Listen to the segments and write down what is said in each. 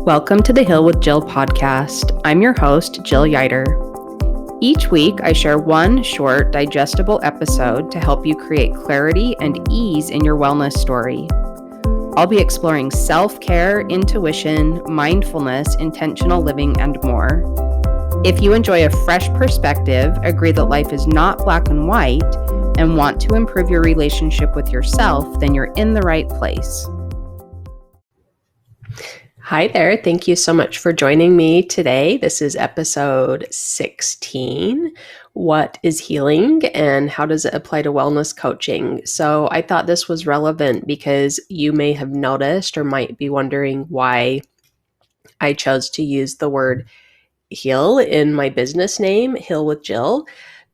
Welcome to the Heal with Jill podcast. I'm your host, Jill Yider. Each week, I share one short, digestible episode to help you create clarity and ease in your wellness story. I'll be exploring self-care, intuition, mindfulness, intentional living, and more. If you enjoy a fresh perspective, agree that life is not black and white, and want to improve your relationship with yourself, then you're in the right place. Hi there. Thank you so much for joining me today. This is episode 16. What is healing and how does it apply to wellness coaching? So I thought this was relevant because you may have noticed or might be wondering why I chose to use the word heal in my business name, Heal with Jill.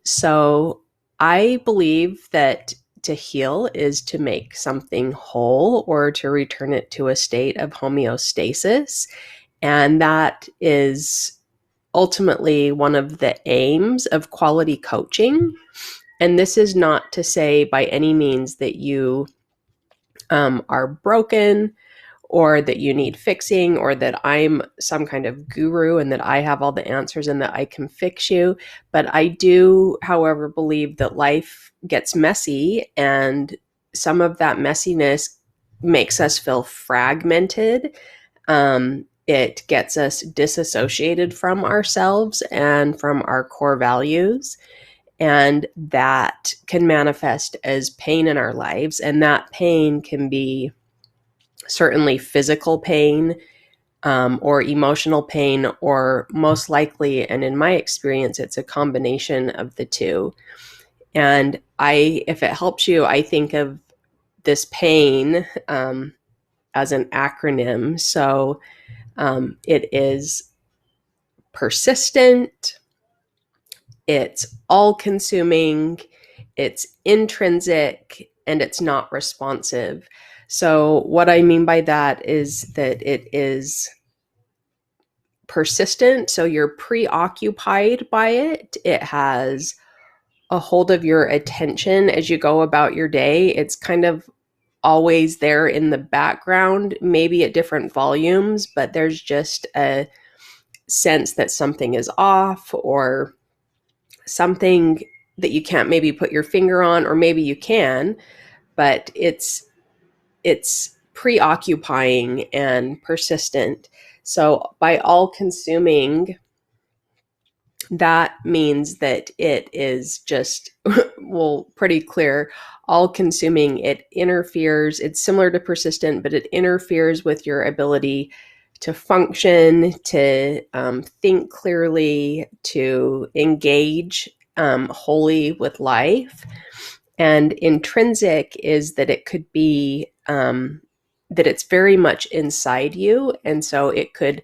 So I believe that to heal is to make something whole or to return it to a state of homeostasis. And that is ultimately one of the aims of quality coaching. And this is not to say by any means that you are broken or that you need fixing or that I'm some kind of guru and that I have all the answers and that I can fix you. But I do, however, believe that life gets messy and some of that messiness makes us feel fragmented. It gets us disassociated from ourselves and from our core values. And that can manifest as pain in our lives. And that pain can be certainly physical pain or emotional pain, or most likely, and in my experience, it's a combination of the two. And if it helps you, I think of this pain as an acronym. So it is persistent, it's all-consuming, it's intrinsic, and it's not responsive. So what I mean by that is that it is persistent. So you're preoccupied by it. It has a hold of your attention as you go about your day. It's kind of always there in the background, maybe at different volumes, but there's just a sense that something is off or something that you can't maybe put your finger on, or maybe you can, but it's preoccupying and persistent. So by all consuming, that means that it is just, pretty clear, all consuming. It interferes. It's similar to persistent, but it interferes with your ability to function, to think clearly, to engage wholly with life. And intrinsic is that it could be that it's very much inside you. And so it could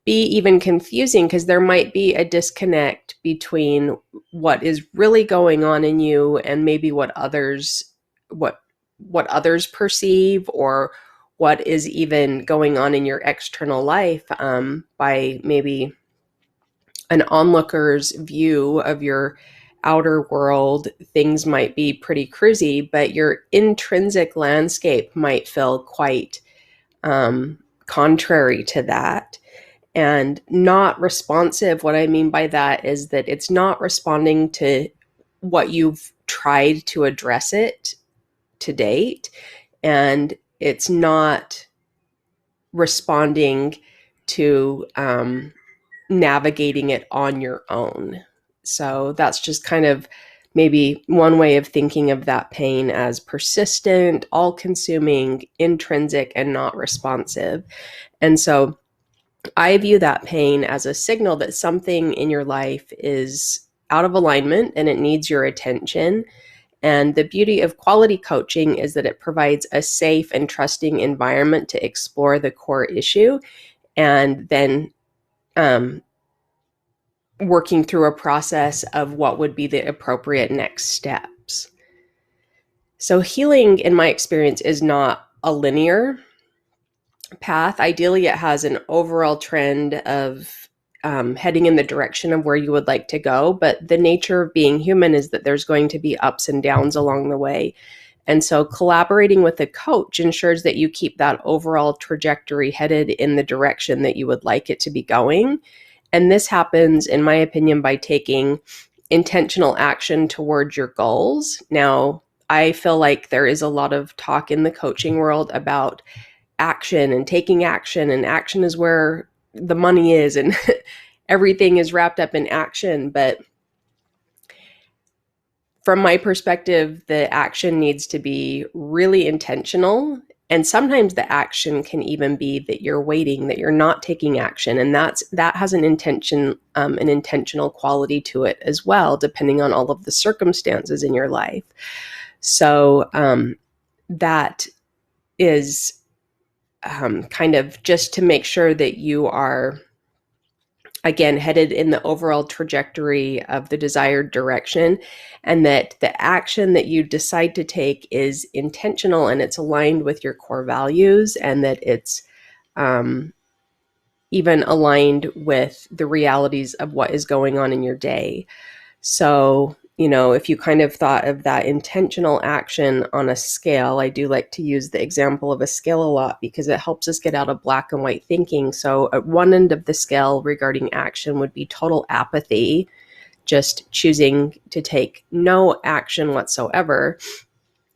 be even confusing because there might be a disconnect between what is really going on in you and maybe what others perceive, or what is even going on in your external life by maybe an onlooker's view of your outer world. Things might be pretty cruisy, but your intrinsic landscape might feel quite contrary to that. And not responsive, what I mean by that is that it's not responding to what you've tried to address it to date, and it's not responding to navigating it on your own. So that's just kind of maybe one way of thinking of that pain as persistent, all-consuming, intrinsic, and not responsive. And so I view that pain as a signal that something in your life is out of alignment and it needs your attention. And the beauty of quality coaching is that it provides a safe and trusting environment to explore the core issue, and then working through a process of what would be the appropriate next steps. So healing, in my experience, is not a linear path. Ideally, it has an overall trend of heading in the direction of where you would like to go. But the nature of being human is that there's going to be ups and downs along the way. And so collaborating with a coach ensures that you keep that overall trajectory headed in the direction that you would like it to be going. And this happens, in my opinion, by taking intentional action towards your goals. Now, I feel like there is a lot of talk in the coaching world about action and taking action, and action is where the money is, and everything is wrapped up in action. But from my perspective, the action needs to be really intentional. And sometimes the action can even be that you're waiting, that you're not taking action. And that has an intentional quality to it as well, depending on all of the circumstances in your life. So that is kind of just to make sure that you are, again, headed in the overall trajectory of the desired direction, and that the action that you decide to take is intentional and it's aligned with your core values, and that it's even aligned with the realities of what is going on in your day. So, if you kind of thought of that intentional action on a scale, I do like to use the example of a scale a lot because it helps us get out of black and white thinking. So at one end of the scale regarding action would be total apathy, just choosing to take no action whatsoever.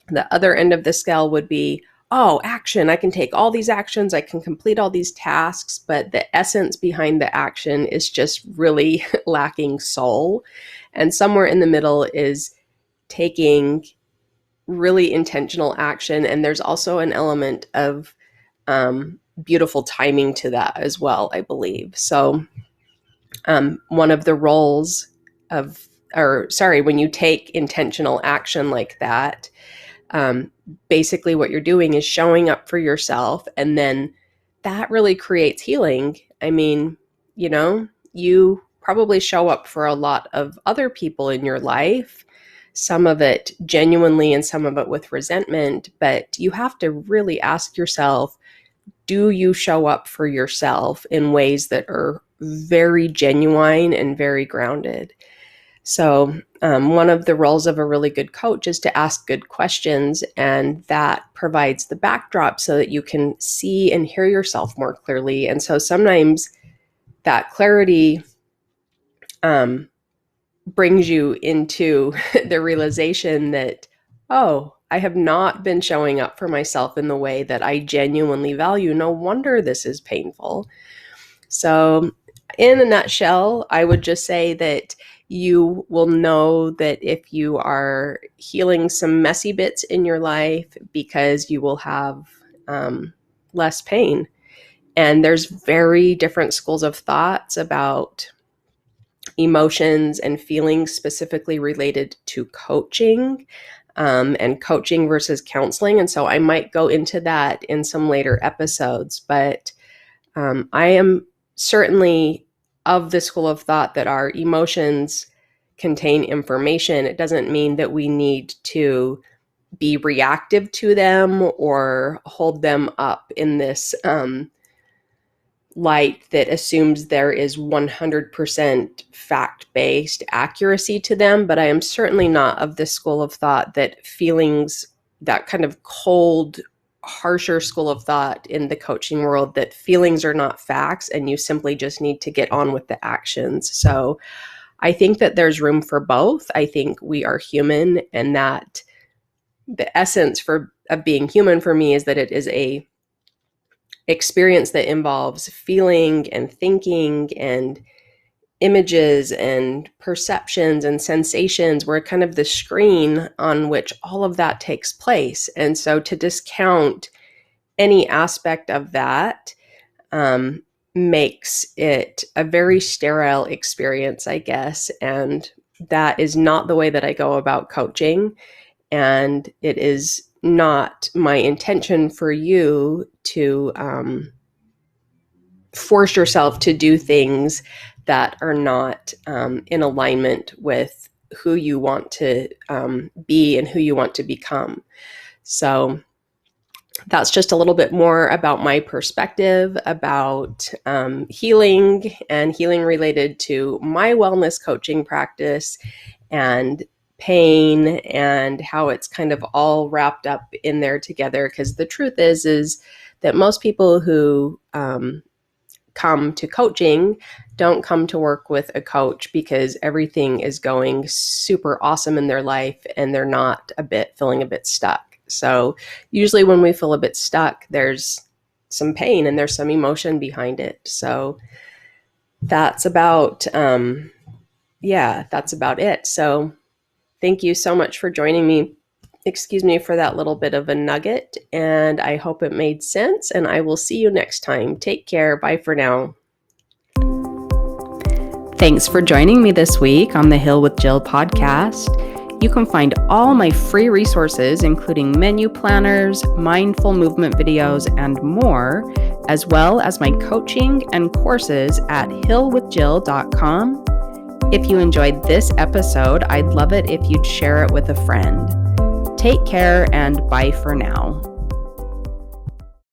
The other end of the scale would be, oh, action, I can take all these actions, I can complete all these tasks, but the essence behind the action is just really lacking soul. And somewhere in the middle is taking really intentional action. And there's also an element of beautiful timing to that as well, I believe. So one of the roles when you take intentional action like that, basically what you're doing is showing up for yourself, and then that really creates healing. I mean, you probably show up for a lot of other people in your life, some of it genuinely and some of it with resentment, but you have to really ask yourself, do you show up for yourself in ways that are very genuine and very grounded? So one of the roles of a really good coach is to ask good questions, and that provides the backdrop so that you can see and hear yourself more clearly. And so sometimes that clarity brings you into the realization that, oh, I have not been showing up for myself in the way that I genuinely value. No wonder this is painful. So in a nutshell, I would just say that you will know that if you are healing some messy bits in your life, because you will have less pain. And there's very different schools of thoughts about emotions and feelings specifically related to coaching, and coaching versus counseling. And so I might go into that in some later episodes, but I am certainly of the school of thought that our emotions contain information. It doesn't mean that we need to be reactive to them or hold them up in this light that assumes there is 100% fact-based accuracy to them. But I am certainly not of the school of thought that feelings, that kind of cold, harsher school of thought in the coaching world, that feelings are not facts and you simply just need to get on with the actions. So I think that there's room for both. I think we are human, and that the essence of being human for me is that it is a experience that involves feeling and thinking and images and perceptions and sensations. We're kind of the screen on which all of that takes place. And so to discount any aspect of that makes it a very sterile experience, I guess. And that is not the way that I go about coaching. And it is not my intention for you to force yourself to do things that are not in alignment with who you want to be and who you want to become. So that's just a little bit more about my perspective about healing and healing related to my wellness coaching practice, and pain and how it's kind of all wrapped up in there together. Because the truth is that most people who come to coaching don't come to work with a coach because everything is going super awesome in their life and they're not feeling a bit stuck. So usually when we feel a bit stuck, there's some pain and there's some emotion behind it. So that's about it. So thank you so much for joining me. Excuse me for that little bit of a nugget, and I hope it made sense, and I will see you next time. Take care. Bye for now. Thanks for joining me this week on the Hill with Jill podcast. You can find all my free resources, including menu planners, mindful movement videos, and more, as well as my coaching and courses at hillwithjill.com. If you enjoyed this episode, I'd love it if you'd share it with a friend. Take care and bye for now.